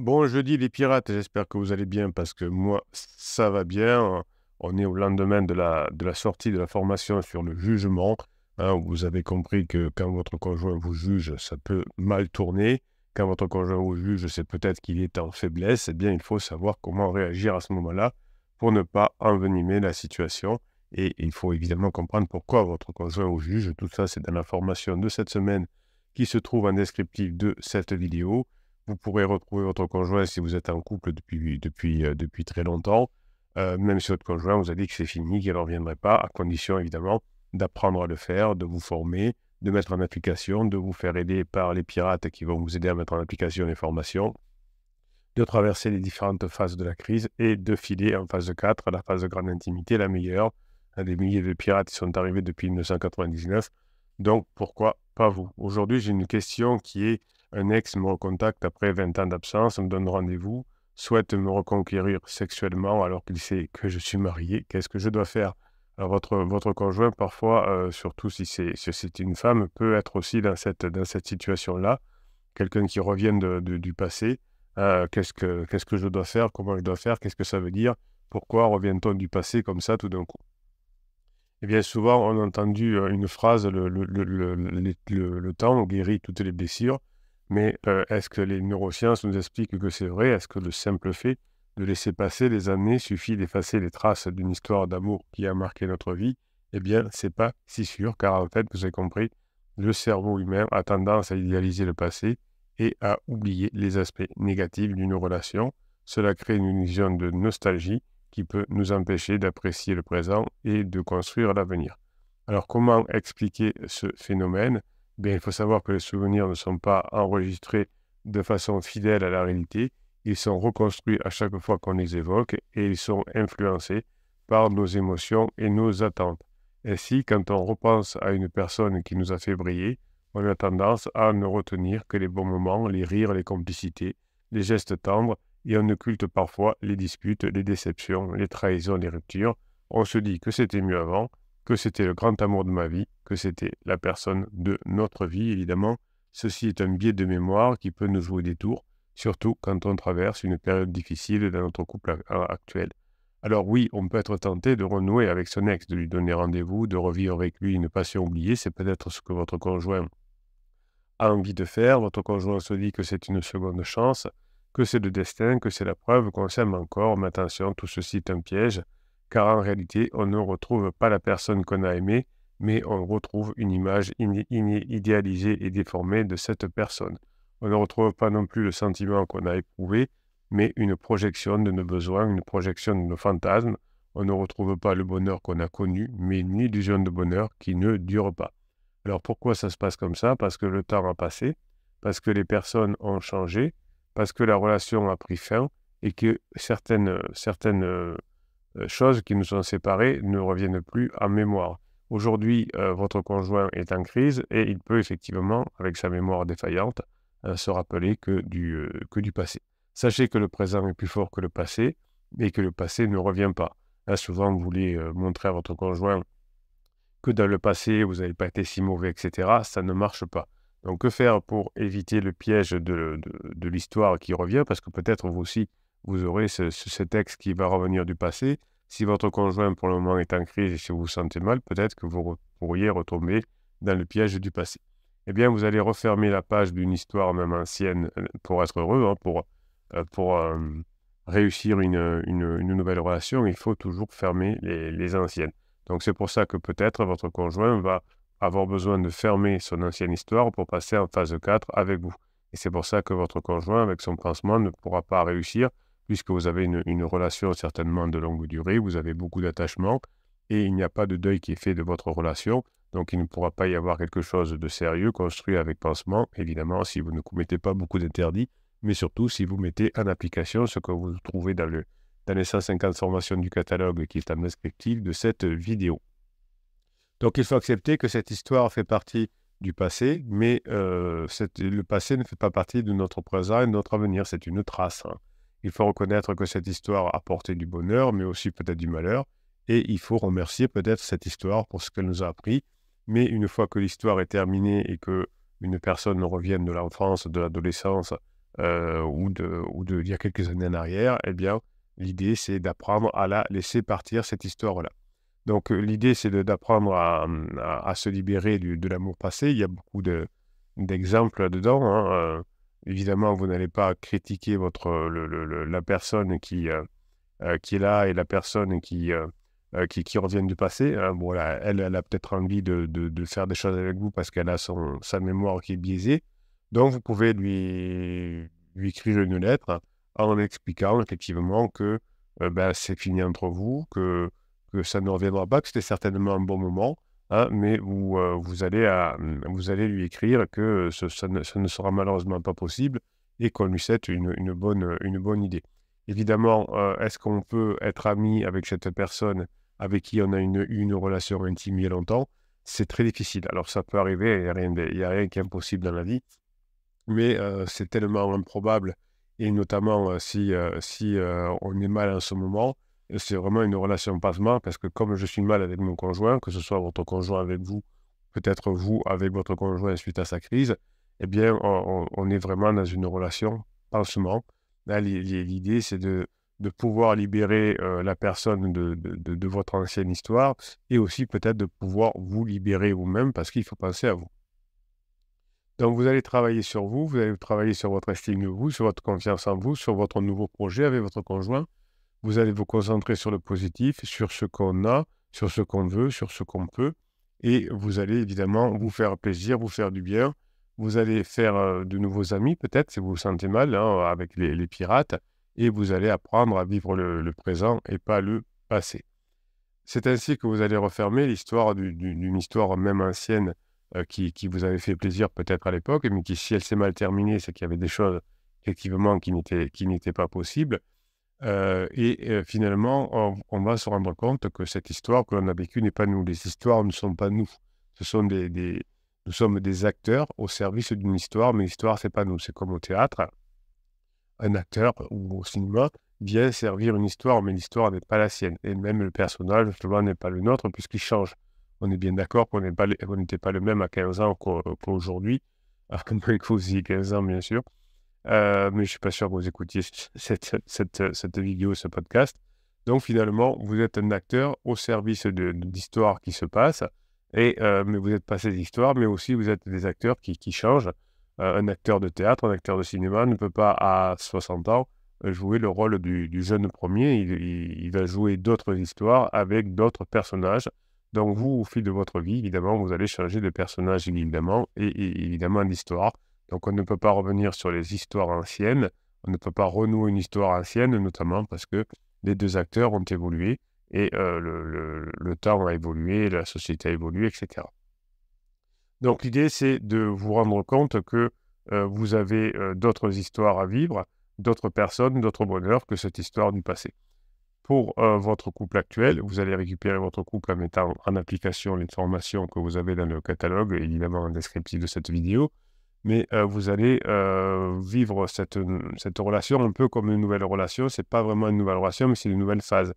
Bon jeudi les pirates, j'espère que vous allez bien parce que moi ça va bien. On est au lendemain de la sortie de la formation sur le jugement, hein. Vous avez compris que quand votre conjoint vous juge, ça peut mal tourner. Quand votre conjoint vous juge, c'est peut-être qu'il est en faiblesse. Eh bien, il faut savoir comment réagir à ce moment-là pour ne pas envenimer la situation. Et il faut évidemment comprendre pourquoi votre conjoint vous juge. Tout ça, c'est dans la formation de cette semaine qui se trouve en descriptif de cette vidéo. Vous pourrez retrouver votre conjoint si vous êtes en couple depuis très longtemps. Même si votre conjoint vous a dit que c'est fini, qu'il ne reviendrait pas, à condition évidemment d'apprendre à le faire, de vous former, de mettre en application, de vous faire aider par les pirates qui vont vous aider à mettre en application les formations, de traverser les différentes phases de la crise et de filer en phase 4, la phase de grande intimité, la meilleure. Des milliers de pirates qui sont arrivés depuis 1999. Donc, pourquoi pas vous? Aujourd'hui, j'ai une question qui est: un ex me recontacte après 20 ans d'absence, me donne rendez-vous, souhaite me reconquérir sexuellement alors qu'il sait que je suis marié. Qu'est-ce que je dois faire? Alors, votre conjoint, parfois, surtout si c'est une femme, peut être aussi dans cette situation-là, quelqu'un qui revient du passé. Qu'est-ce que je dois faire? Comment je dois faire? Qu'est-ce que ça veut dire? Pourquoi revient-on du passé comme ça tout d'un coup? Eh bien, souvent, on a entendu une phrase: le temps guérit toutes les blessures. Mais est-ce que les neurosciences nous expliquent que c'est vrai? Est-ce que le simple fait de laisser passer les années suffit d'effacer les traces d'une histoire d'amour qui a marqué notre vie? Eh bien, c'est pas si sûr, car en fait, vous avez compris, le cerveau humain a tendance à idéaliser le passé et à oublier les aspects négatifs d'une relation. Cela crée une illusion de nostalgie qui peut nous empêcher d'apprécier le présent et de construire l'avenir. Alors, comment expliquer ce phénomène? Bien, il faut savoir que les souvenirs ne sont pas enregistrés de façon fidèle à la réalité. Ils sont reconstruits à chaque fois qu'on les évoque et ils sont influencés par nos émotions et nos attentes. Ainsi, quand on repense à une personne qui nous a fait briller, on a tendance à ne retenir que les bons moments, les rires, les complicités, les gestes tendres, et on occulte parfois les disputes, les déceptions, les trahisons, les ruptures. On se dit que c'était mieux avant, que c'était le grand amour de ma vie, que c'était la personne de notre vie, évidemment. Ceci est un biais de mémoire qui peut nous jouer des tours, surtout quand on traverse une période difficile dans notre couple actuel. Alors oui, on peut être tenté de renouer avec son ex, de lui donner rendez-vous, de revivre avec lui une passion oubliée. C'est peut-être ce que votre conjoint a envie de faire. Votre conjoint se dit que c'est une seconde chance, que c'est le destin, que c'est la preuve qu'on s'aime encore. Mais attention, tout ceci est un piège, car en réalité, on ne retrouve pas la personne qu'on a aimée, mais on retrouve une image idéalisée et déformée de cette personne. On ne retrouve pas non plus le sentiment qu'on a éprouvé, mais une projection de nos besoins, une projection de nos fantasmes. On ne retrouve pas le bonheur qu'on a connu, mais une illusion de bonheur qui ne dure pas. Alors pourquoi ça se passe comme ça? Parce que le temps a passé, parce que les personnes ont changé, parce que la relation a pris fin et que certaines choses qui nous ont séparés ne reviennent plus en mémoire. Aujourd'hui, votre conjoint est en crise et il peut effectivement, avec sa mémoire défaillante, se rappeler que du passé. Sachez que le présent est plus fort que le passé et que le passé ne revient pas. Là, souvent, vous voulez montrer à votre conjoint que dans le passé, vous n'avez pas été si mauvais, etc., ça ne marche pas. Donc, que faire pour éviter le piège de l'histoire qui revient? Parce que peut-être vous aussi, vous aurez ce texte qui va revenir du passé. Si votre conjoint, pour le moment, est en crise et si vous vous sentez mal, peut-être que vous pourriez retomber dans le piège du passé. Eh bien, vous allez refermer la page d'une histoire même ancienne pour être heureux, hein, pour réussir une nouvelle relation. Il faut toujours fermer les anciennes. Donc c'est pour ça que peut-être votre conjoint va avoir besoin de fermer son ancienne histoire pour passer en phase 4 avec vous. Et c'est pour ça que votre conjoint, avec son pansement, ne pourra pas réussir, puisque vous avez une relation certainement de longue durée, vous avez beaucoup d'attachement, et il n'y a pas de deuil qui est fait de votre relation, donc il ne pourra pas y avoir quelque chose de sérieux construit avec pansement, évidemment, si vous ne commettez pas beaucoup d'interdits, mais surtout si vous mettez en application ce que vous trouvez dans les 150 formations du catalogue qui est en descriptif de cette vidéo. Donc il faut accepter que cette histoire fait partie du passé, mais le passé ne fait pas partie de notre présent et de notre avenir, c'est une trace, hein. Il faut reconnaître que cette histoire a porté du bonheur, mais aussi peut-être du malheur, et il faut remercier peut-être cette histoire pour ce qu'elle nous a appris. Mais une fois que l'histoire est terminée et que une personne revienne de l'enfance, de l'adolescence, ou il y a quelques années en arrière, eh bien, l'idée, c'est d'apprendre à la laisser partir, cette histoire-là. Donc, l'idée, c'est d'apprendre à se libérer de l'amour passé. Il y a beaucoup d'exemples là-dedans, hein. Évidemment, vous n'allez pas critiquer la personne qui est là et la personne qui revient du passé, hein. Bon, là, elle a peut-être envie de faire des choses avec vous parce qu'elle a sa mémoire qui est biaisée. Donc, vous pouvez lui écrire une lettre en expliquant effectivement que ben, c'est fini entre vous, que ça ne reviendra pas, que c'était certainement un bon moment, hein, mais vous allez lui écrire que ça ne sera malheureusement pas possible et qu'on lui souhaite une bonne idée. Évidemment, est-ce qu'on peut être ami avec cette personne avec qui on a une relation intime il y a longtemps? C'est très difficile. Alors ça peut arriver, il y a rien qui est impossible dans la vie, mais c'est tellement improbable et notamment, si on est mal en ce moment, c'est vraiment une relation pansement parce que comme je suis mal avec mon conjoint, que ce soit votre conjoint avec vous, peut-être vous avec votre conjoint suite à sa crise, eh bien on est vraiment dans une relation pansement. Là, l'idée, c'est de pouvoir libérer, la personne de votre ancienne histoire et aussi peut-être de pouvoir vous libérer vous-même parce qu'il faut penser à vous. Donc vous allez travailler sur vous, vous allez travailler sur votre estime de vous, sur votre confiance en vous, sur votre nouveau projet avec votre conjoint. Vous allez vous concentrer sur le positif, sur ce qu'on a, sur ce qu'on veut, sur ce qu'on peut et vous allez évidemment vous faire plaisir, vous faire du bien. Vous allez faire, de nouveaux amis peut-être si vous vous sentez mal, hein, avec les pirates et vous allez apprendre à vivre le présent et pas le passé. C'est ainsi que vous allez refermer l'histoire d'une histoire même ancienne, qui vous avait fait plaisir peut-être à l'époque, mais qui, si elle s'est mal terminée, c'est qu'il y avait des choses effectivement qui n'étaient pas possibles. Finalement, on va se rendre compte que cette histoire que l'on a vécue n'est pas nous. Les histoires ne sont pas nous. Ce sont nous sommes des acteurs au service d'une histoire, mais l'histoire, c'est pas nous. C'est comme au théâtre. Un acteur ou au cinéma vient servir une histoire, mais l'histoire n'est pas la sienne. Et même le personnage, justement, n'est pas le nôtre puisqu'il change. On est bien d'accord qu'on n'était pas le même à 15 ans qu'aujourd'hui, à moins que vous ayez 15 ans, bien sûr. Mais je ne suis pas sûr que vous écoutiez cette vidéo, ce podcast. Donc finalement, vous êtes un acteur au service d'histoires qui se passent, mais vous n'êtes pas ces histoires, mais aussi vous êtes des acteurs qui changent. Un acteur de théâtre, un acteur de cinéma ne peut pas, à 60 ans, jouer le rôle du jeune premier. Il va jouer d'autres histoires avec d'autres personnages. Donc vous, au fil de votre vie, évidemment, vous allez changer de personnage, évidemment, et évidemment d'histoire. Donc on ne peut pas revenir sur les histoires anciennes, on ne peut pas renouer une histoire ancienne, notamment parce que les deux acteurs ont évolué et le temps a évolué, la société a évolué, etc. Donc l'idée, c'est de vous rendre compte que vous avez d'autres histoires à vivre, d'autres personnes, d'autres bonheurs que cette histoire du passé. Pour votre couple actuel, vous allez récupérer votre couple en mettant en application les formations que vous avez dans le catalogue, évidemment en descriptif de cette vidéo. Mais vous allez vivre cette relation un peu comme une nouvelle relation. C'est pas vraiment une nouvelle relation, mais c'est une nouvelle phase.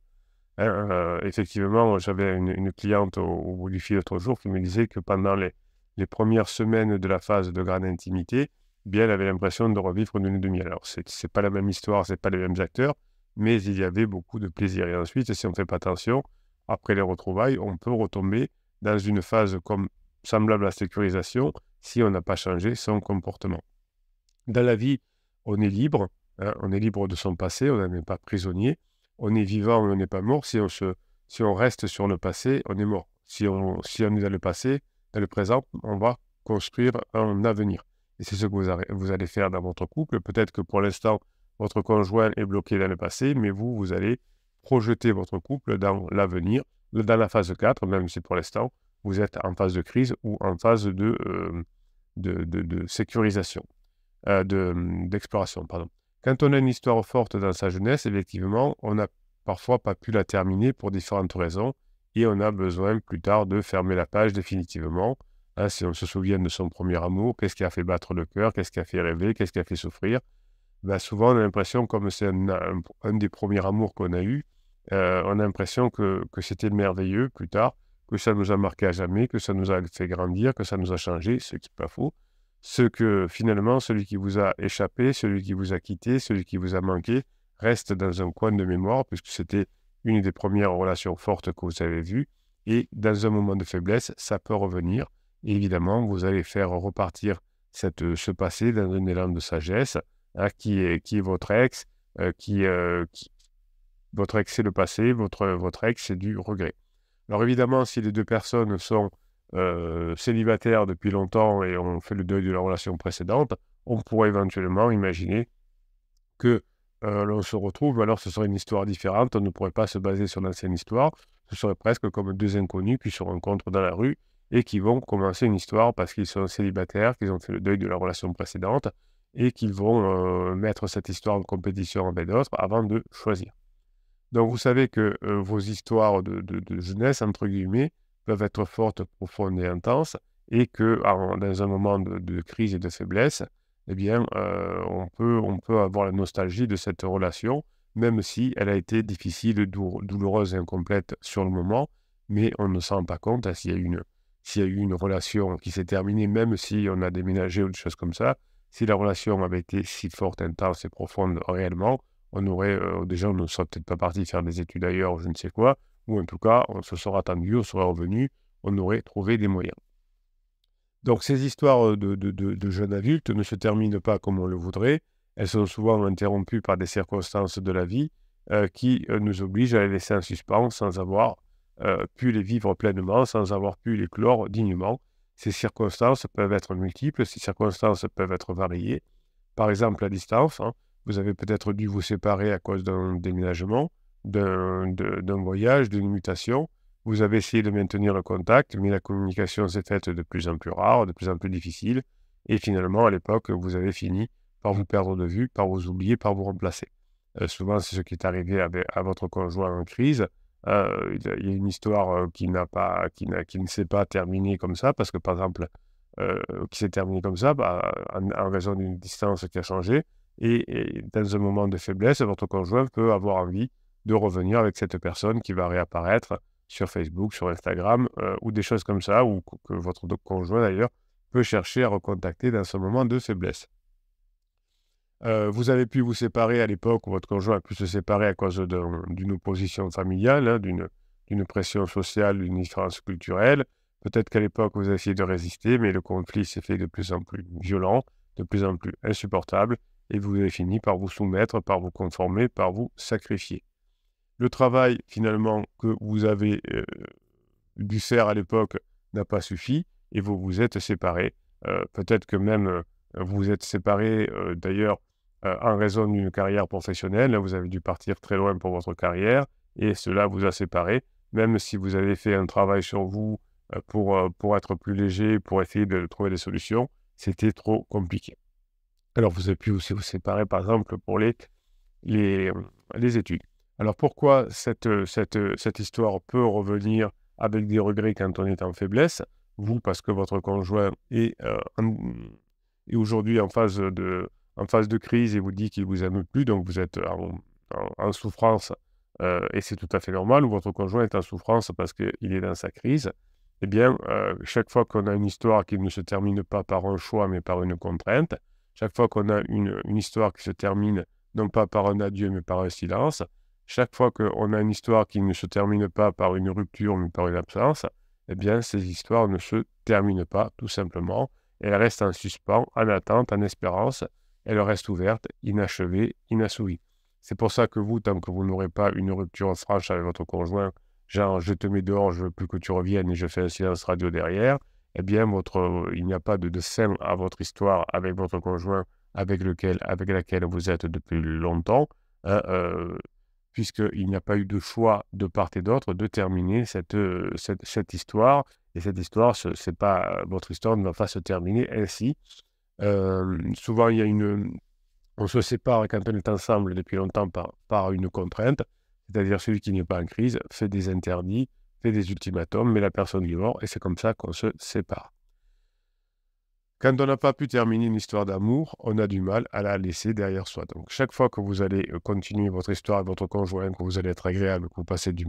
Hein. Effectivement, j'avais une cliente au bout du fil l'autre jour qui me disait que pendant les premières semaines de la phase de grande intimité, bien, elle avait l'impression de revivre une lune de miel. Alors, c'est pas la même histoire, c'est pas les mêmes acteurs, mais il y avait beaucoup de plaisir. Et ensuite, si on ne fait pas attention, après les retrouvailles, on peut retomber dans une phase semblable à la sécurisation si on n'a pas changé son comportement. Dans la vie, on est libre, hein, on est libre de son passé, on n'est pas prisonnier. On est vivant, mais on n'est pas mort. Si on reste sur le passé, on est mort. Si on est dans le passé, dans le présent, on va construire un avenir. Et c'est ce que vous allez faire dans votre couple. Peut-être que pour l'instant, votre conjoint est bloqué dans le passé, mais vous allez projeter votre couple dans l'avenir, dans la phase 4, même si pour l'instant, vous êtes en phase de crise ou en phase de sécurisation, d'exploration, pardon. Quand on a une histoire forte dans sa jeunesse, effectivement, on n'a parfois pas pu la terminer pour différentes raisons et on a besoin plus tard de fermer la page définitivement. Hein, si on se souvient de son premier amour, qu'est-ce qui a fait battre le cœur, qu'est-ce qui a fait rêver, qu'est-ce qui a fait souffrir? Ben, souvent, on a l'impression, comme c'est un des premiers amours qu'on a eu, on a l'impression que c'était merveilleux plus tard, que ça nous a marqué à jamais, que ça nous a fait grandir, que ça nous a changé, ce qui n'est pas faux. finalement, celui qui vous a échappé, celui qui vous a quitté, celui qui vous a manqué, reste dans un coin de mémoire, puisque c'était une des premières relations fortes que vous avez vues. Et dans un moment de faiblesse, ça peut revenir. Et évidemment, vous allez faire repartir ce passé dans un élan de sagesse, hein, qui est votre ex, votre ex c'est le passé, votre ex c'est du regret. Alors évidemment, si les deux personnes sont célibataires depuis longtemps et ont fait le deuil de la relation précédente, on pourrait éventuellement imaginer que l'on se retrouve, mais alors ce serait une histoire différente, on ne pourrait pas se baser sur l'ancienne histoire, ce serait presque comme deux inconnus qui se rencontrent dans la rue et qui vont commencer une histoire parce qu'ils sont célibataires, qu'ils ont fait le deuil de la relation précédente et qu'ils vont mettre cette histoire en compétition avec d'autres avant de choisir. Donc vous savez que vos histoires de jeunesse, entre guillemets, peuvent être fortes, profondes et intenses, et que dans un moment de crise et de faiblesse, eh bien, on peut avoir la nostalgie de cette relation, même si elle a été difficile, douloureuse et incomplète sur le moment, mais on ne s'en rend pas compte, hein, s'il y a eu une relation qui s'est terminée, même si on a déménagé ou des choses comme ça, si la relation avait été si forte, intense et profonde réellement, on aurait, déjà, on ne serait peut-être pas parti faire des études ailleurs ou je ne sais quoi, ou en tout cas, on se serait attendu, on serait revenu, on aurait trouvé des moyens. Donc ces histoires de jeunes adultes ne se terminent pas comme on le voudrait, elles sont souvent interrompues par des circonstances de la vie qui nous obligent à les laisser en suspens sans avoir pu les vivre pleinement, sans avoir pu les clore dignement. Ces circonstances peuvent être multiples, ces circonstances peuvent être variées. Par exemple, la distance, hein, vous avez peut-être dû vous séparer à cause d'un déménagement, d'un voyage, d'une mutation. Vous avez essayé de maintenir le contact, mais la communication s'est faite de plus en plus rare, de plus en plus difficile. Et finalement, à l'époque, vous avez fini par vous perdre de vue, par vous oublier, par vous remplacer. Souvent, c'est ce qui est arrivé à votre conjoint en crise. Il y a une histoire qui ne s'est pas terminée comme ça, parce que par exemple, qui s'est terminée comme ça, en raison d'une distance qui a changé. Et dans un moment de faiblesse, votre conjoint peut avoir envie de revenir avec cette personne qui va réapparaître sur Facebook, sur Instagram, ou des choses comme ça, ou que votre conjoint d'ailleurs peut chercher à recontacter dans ce moment de faiblesse. Vous avez pu vous séparer à l'époque où votre conjoint a pu se séparer à cause d'une opposition familiale, hein, d'une pression sociale, d'une différence culturelle. Peut-être qu'à l'époque, vous avez essayé de résister, mais le conflit s'est fait de plus en plus violent, de plus en plus insupportable, et vous avez fini par vous soumettre, par vous conformer, par vous sacrifier. Le travail, finalement, que vous avez dû faire à l'époque n'a pas suffi, et vous vous êtes séparés. Peut-être que même vous vous êtes séparés, d'ailleurs, en raison d'une carrière professionnelle. Vous avez dû partir très loin pour votre carrière, et cela vous a séparés. Même si vous avez fait un travail sur vous pour être plus léger, pour essayer de trouver des solutions, c'était trop compliqué. Alors, vous avez pu aussi vous séparer, par exemple, pour les études. Alors, pourquoi cette histoire peut revenir avec des regrets quand on est en faiblesse? Vous, parce que votre conjoint est aujourd'hui en phase de crise et vous dit qu'il ne vous aime plus, donc vous êtes en souffrance, et c'est tout à fait normal, ou votre conjoint est en souffrance parce qu'il est dans sa crise. Eh bien, chaque fois qu'on a une histoire qui ne se termine pas par un choix, mais par une contrainte, chaque fois qu'on a une histoire qui se termine non pas par un adieu, mais par un silence, chaque fois qu'on a une histoire qui ne se termine pas par une rupture, mais par une absence, eh bien, ces histoires ne se terminent pas, tout simplement. Elles restent en suspens, en attente, en espérance. Elles restent ouvertes, inachevées, inassouvies. C'est pour ça que vous, tant que vous n'aurez pas une rupture franche avec votre conjoint, genre je te mets dehors, je veux plus que tu reviennes et je fais un silence radio derrière, eh bien, il n'y a pas de fin à votre histoire avec votre conjoint avec laquelle vous êtes depuis longtemps, hein, puisqu'il n'y a pas eu de choix de part et d'autre de terminer cette histoire. Et cette histoire, votre histoire ne va pas se terminer ainsi. Souvent, on se sépare quand on est ensemble depuis longtemps par une contrainte, c'est-à-dire celui qui n'est pas en crise fait des interdits, fait des ultimatums, met la personne dehors, et c'est comme ça qu'on se sépare. Quand on n'a pas pu terminer une histoire d'amour, on a du mal à la laisser derrière soi. Donc, chaque fois que vous allez continuer votre histoire avec votre conjoint, que vous allez être agréable, que vous passez des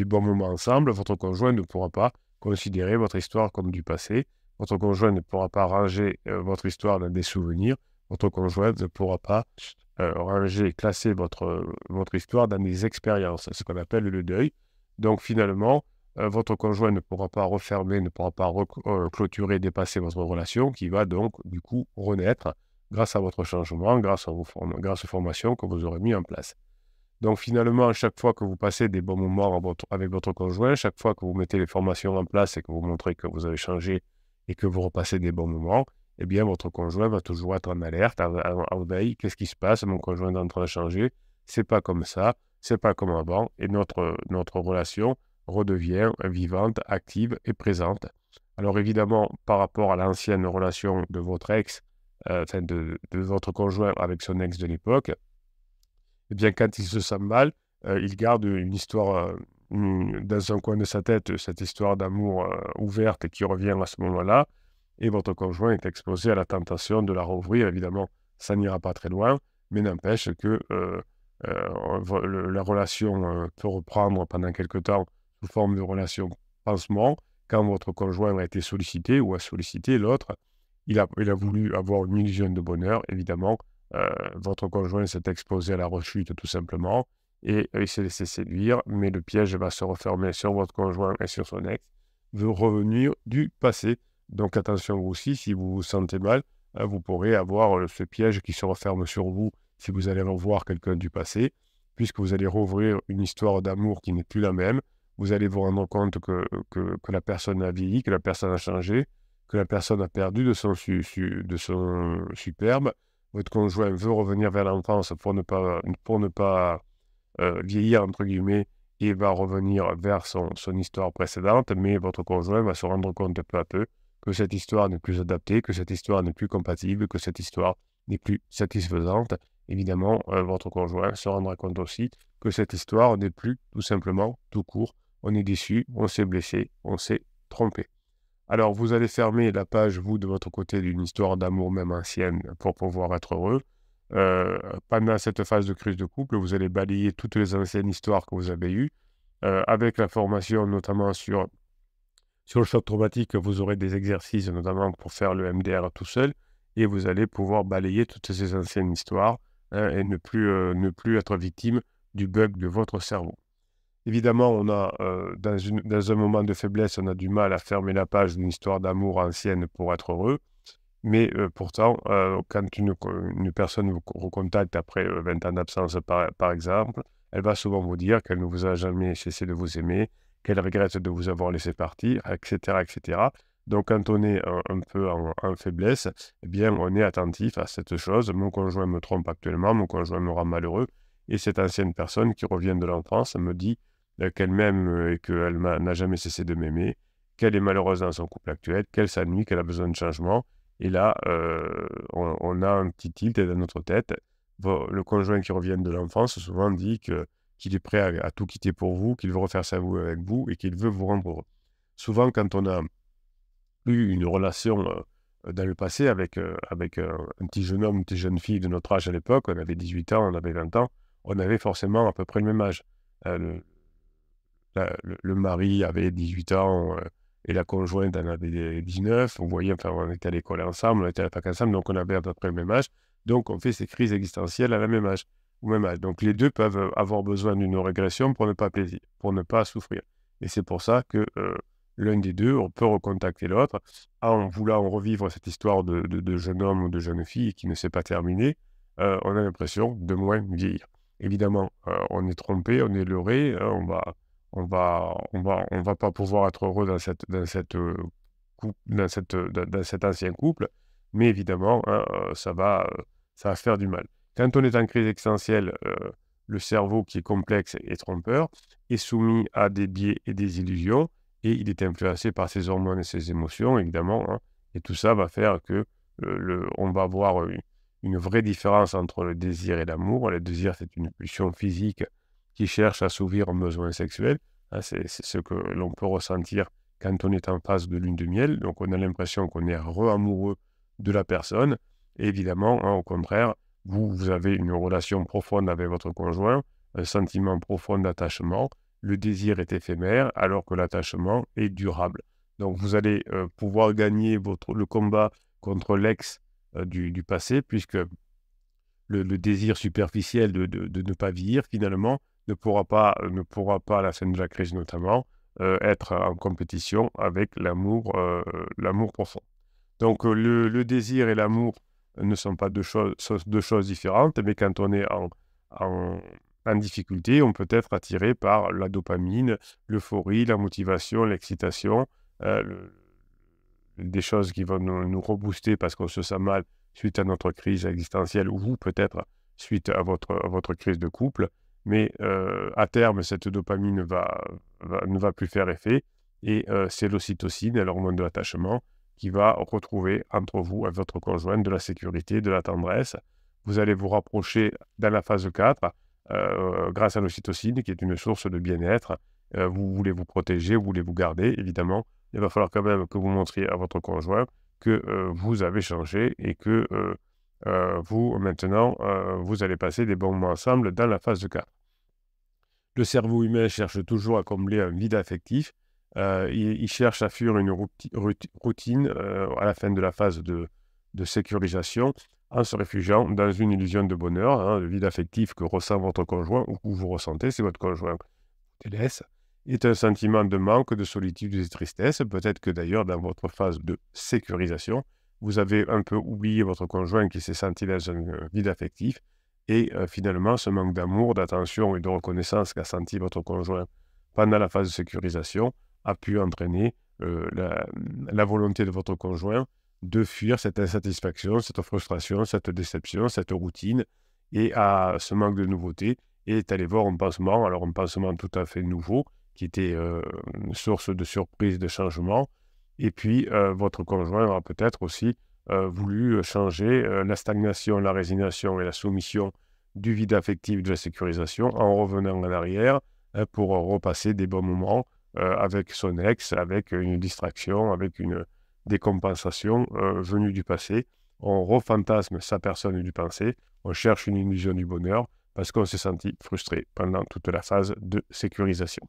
bons moments ensemble, votre conjoint ne pourra pas considérer votre histoire comme du passé, votre conjoint ne pourra pas ranger votre histoire dans des souvenirs, votre conjoint ne pourra pas ranger, classer votre histoire dans des expériences, ce qu'on appelle le deuil. Donc finalement, votre conjoint ne pourra pas refermer, ne pourra pas clôturer, dépasser votre relation qui va donc du coup renaître grâce à votre changement, grâce aux formations que vous aurez mis en place. Donc finalement, à chaque fois que vous passez des bons moments avec votre conjoint, chaque fois que vous mettez les formations en place et que vous montrez que vous avez changé et que vous repassez des bons moments, eh bien votre conjoint va toujours être en alerte, en veille. Qu'est-ce qui se passe? Mon conjoint est en train de changer. C'est pas comme ça, c'est pas comme avant. Et notre relation redevient vivante, active et présente. Alors évidemment, par rapport à l'ancienne relation de votre ex, de votre conjoint avec son ex de l'époque, eh bien, quand il se sent mal, il garde une histoire dans un coin de sa tête, cette histoire d'amour ouverte qui revient à ce moment-là, et votre conjoint est exposé à la tentation de la rouvrir. Évidemment, ça n'ira pas très loin, mais n'empêche que la relation peut reprendre pendant quelque temps sous forme de relation pansement. Quand votre conjoint a été sollicité ou a sollicité l'autre, il a voulu avoir une illusion de bonheur, évidemment. Votre conjoint s'est exposé à la rechute tout simplement et il s'est laissé séduire, mais le piège va se refermer sur votre conjoint et sur son ex, veut revenir du passé. Donc attention vous aussi, si vous vous sentez mal, vous pourrez avoir ce piège qui se referme sur vous si vous allez revoir quelqu'un du passé, puisque vous allez rouvrir une histoire d'amour qui n'est plus la même. Vous allez vous rendre compte que la personne a vieilli, que la personne a changé, que la personne a perdu de son superbe. Votre conjoint veut revenir vers l'enfance pour ne pas vieillir, entre guillemets, et va revenir vers son histoire précédente, mais votre conjoint va se rendre compte peu à peu que cette histoire n'est plus adaptée, que cette histoire n'est plus compatible, que cette histoire n'est plus satisfaisante. Évidemment, votre conjoint se rendra compte aussi que cette histoire n'est plus tout simplement tout court. On est déçu, on s'est blessé, on s'est trompé. Alors, vous allez fermer la page, vous, de votre côté, d'une histoire d'amour même ancienne pour pouvoir être heureux. Pendant cette phase de crise de couple, vous allez balayer toutes les anciennes histoires que vous avez eues. Avec la formation, notamment sur le choc traumatique, vous aurez des exercices, notamment pour faire le MDR tout seul, et vous allez pouvoir balayer toutes ces anciennes histoires et ne plus être victime du bug de votre cerveau. Évidemment, on a, dans un moment de faiblesse, on a du mal à fermer la page d'une histoire d'amour ancienne pour être heureux. Mais pourtant, quand une personne vous recontacte après 20 ans d'absence, par exemple, elle va souvent vous dire qu'elle ne vous a jamais cessé de vous aimer, qu'elle regrette de vous avoir laissé partir, etc., etc. Donc, quand on est un peu en faiblesse, eh bien, on est attentif à cette chose. Mon conjoint me trompe actuellement, mon conjoint me rend malheureux. Et cette ancienne personne qui revient de l'enfance me dit qu'elle m'aime et qu'elle n'a jamais cessé de m'aimer, qu'elle est malheureuse dans son couple actuel, qu'elle s'ennuie, qu'elle a besoin de changement. Et là, on a un petit tilt dans notre tête. Le conjoint qui revient de l'enfance souvent dit qu'il est prêt à tout quitter pour vous, qu'il veut refaire sa vie avec vous et qu'il veut vous rendre heureux. Souvent, quand on a eu une relation dans le passé avec un petit jeune homme, une petite jeune fille de notre âge à l'époque, on avait 18 ans, on avait 20 ans, on avait forcément à peu près le même âge. Le, le mari avait 18 ans et la conjointe en avait 19. Vous voyez, enfin, on était à l'école ensemble, on était à la fac ensemble, donc on avait à peu près le même âge. Donc on fait ces crises existentielles à la même âge, au même âge. Donc les deux peuvent avoir besoin d'une régression pour ne pas plaisir, pour ne pas souffrir. Et c'est pour ça que l'un des deux, on peut recontacter l'autre en voulant revivre cette histoire de jeune homme ou de jeune fille qui ne s'est pas terminée. On a l'impression de moins vieillir. Évidemment, on est trompé, on est leurré, hein, on va pas pouvoir être heureux dans cet ancien couple, mais évidemment, hein, ça va faire du mal. Quand on est en crise existentielle, le cerveau qui est complexe et trompeur est soumis à des biais et des illusions, et il est influencé par ses hormones et ses émotions, évidemment, hein, et tout ça va faire que on va avoir une vraie différence entre le désir et l'amour. Le désir, c'est une pulsion physique qui cherche à assouvir un besoin sexuel. Hein, c'est ce que l'on peut ressentir quand on est en phase de lune de miel. Donc, on a l'impression qu'on est re-amoureux de la personne. Et évidemment, hein, au contraire, vous avez une relation profonde avec votre conjoint, un sentiment profond d'attachement. Le désir est éphémère, alors que l'attachement est durable. Donc, vous allez pouvoir gagner le combat contre l'ex du passé, puisque le désir superficiel de ne pas vieillir, finalement, ne pourra pas, à la fin de la crise notamment, être en compétition avec l'amour profond. Donc, le désir et l'amour ne sont pas sont deux choses différentes, mais quand on est en, en difficulté, on peut être attiré par la dopamine, l'euphorie, la motivation, l'excitation, des choses qui vont nous rebooster parce qu'on se sent mal suite à notre crise existentielle ou peut-être suite à votre crise de couple. Mais à terme, cette dopamine ne va plus faire effet et c'est l'ocytocine, l'hormone de l'attachement, qui va retrouver entre vous et votre conjoint de la sécurité, de la tendresse. Vous allez vous rapprocher dans la phase 4 grâce à l'ocytocine qui est une source de bien-être. Vous voulez vous protéger, vous voulez vous garder, évidemment. Il va falloir quand même que vous montriez à votre conjoint que vous avez changé et que vous, maintenant, vous allez passer des bons moments ensemble dans la phase 4. Le cerveau humain cherche toujours à combler un vide affectif. Il cherche à fuir une routine à la fin de la phase de sécurisation en se réfugiant dans une illusion de bonheur. Hein, le vide affectif que ressent votre conjoint ou que vous ressentez, c'est votre conjoint vous délaisse, est un sentiment de manque, de solitude et de tristesse. Peut-être que d'ailleurs, dans votre phase de sécurisation, vous avez un peu oublié votre conjoint qui s'est senti dans un vide affectif. Et finalement, ce manque d'amour, d'attention et de reconnaissance qu'a senti votre conjoint pendant la phase de sécurisation a pu entraîner la volonté de votre conjoint de fuir cette insatisfaction, cette frustration, cette déception, cette routine et à ce manque de nouveauté et est allé voir un pansement, alors un pansement tout à fait nouveau qui était une source de surprise, de changement. Et puis, votre conjoint aura peut-être aussi voulu changer la stagnation, la résignation et la soumission du vide affectif de la sécurisation en revenant en arrière pour repasser des bons moments avec son ex, avec une distraction, avec des compensations venues du passé. On refantasme sa personne du passé, on cherche une illusion du bonheur parce qu'on s'est senti frustré pendant toute la phase de sécurisation.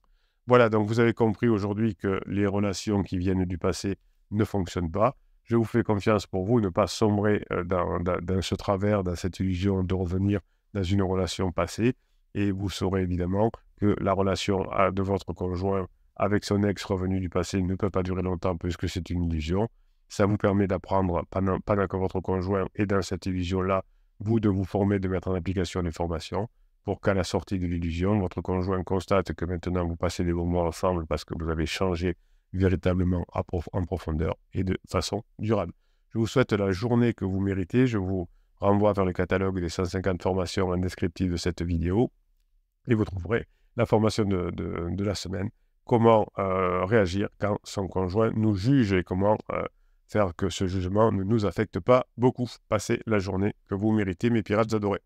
Voilà, donc vous avez compris aujourd'hui que les relations qui viennent du passé ne fonctionnent pas. Je vous fais confiance pour vous, ne pas sombrer dans ce travers, dans cette illusion de revenir dans une relation passée. Et vous saurez évidemment que la relation de votre conjoint avec son ex revenu du passé ne peut pas durer longtemps puisque c'est une illusion. Ça vous permet d'apprendre, pendant que votre conjoint est dans cette illusion-là, vous de vous former, de mettre en application les formations pour qu'à la sortie de l'illusion, votre conjoint constate que maintenant vous passez des moments ensemble parce que vous avez changé véritablement en profondeur et de façon durable. Je vous souhaite la journée que vous méritez. Je vous renvoie vers le catalogue des 150 formations en descriptif de cette vidéo et vous trouverez la formation de la semaine. Comment réagir quand son conjoint nous juge et comment faire que ce jugement ne nous affecte pas beaucoup. Passez la journée que vous méritez, mes pirates adorés.